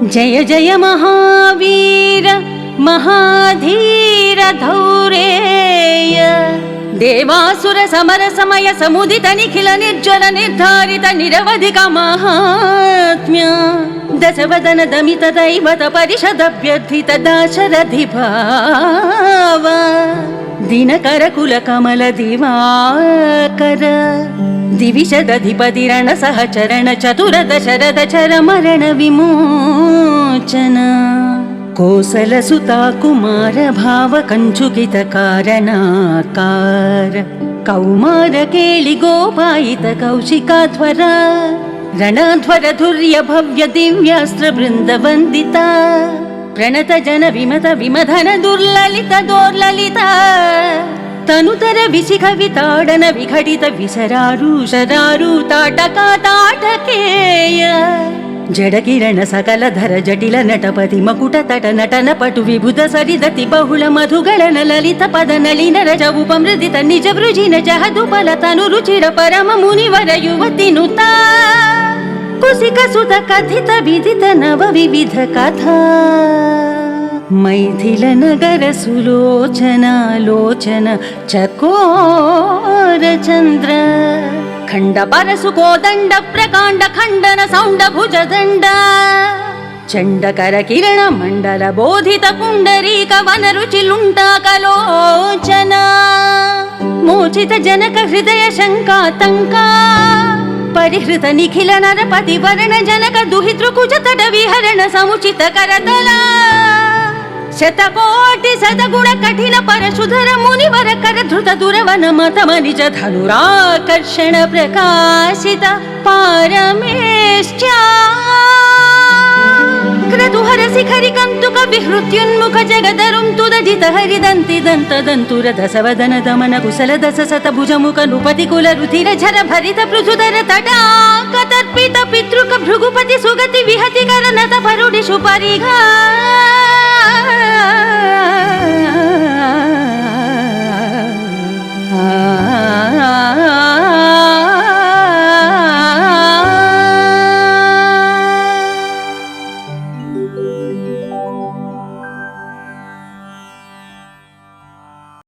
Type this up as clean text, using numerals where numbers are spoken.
जय जय महावीर महाधीर धौरेय देवासुर समर समय समुदित निखिल निर्जर निर्धारित निरवधिक महात्म्य दशवदन दमित दैवत परिषद अभ्यर्थित दाशरथि भाव दिनकर कुल कमल दिवाकर दिविशदधिपतिरण सहचरण चतुर दशरथ चर मरण विमोचन कोसल सुता कुमार भाव कंचुकित कारणाकार कौमार केळि गोपायित कौशिकाध्वर रणध्वर धुर्य भव्य दिव्यास्त्र वृंद वंदिता प्रणत जन विमत विमधन दुर्ललित दोर्ललिता तनुतर विशिख विताडन विघटित विसरारू ताटका ताटकेय जड किरण सकल धर जटिल नटपति मकुट तट नटन पटु विबुध सरिदति बहुल मधुगणन ललित पद नलिन रज उपमृदित निज वृजिन जहदुपल तनु रुचिर परम मुनिवर युवति नुता कुसिक सुत कथित विदित नव विविध कथा मैथिल नगर सुलोचना लोचन चकोर चंद्र खंड परसु कोदंड प्रकांड खंडन सौंड भुज दंड चंड कर किरण मंडल बोधित पुंडरीक वन रुचि लुंटाकलोचना मोचित जनक हृदय शंकातंका परिहृत निखिल नरपति वर्ण जनक दुहितृ कुज तट विहरण समुचित करतला शतकोटि सदगुण कठिन परशुधर मुनिवर कर धृत दुरवन मत मनिज धनुराकर्षण प्रकाशित पारमेष्ठ्या क्रतुहर शिखरि कन्तुक विहृत्युन्मुख जगदरुं तुदजित हरिदन्ति दन्त दन्तुर दशवदन दमन कुशल दश सत भुजमुख नृपति कुल रुधिर झर भरित पृथुधर तटाक तर्पित पितृक भृगुपति सुगति विहति कर नत भरुडिषु परिघा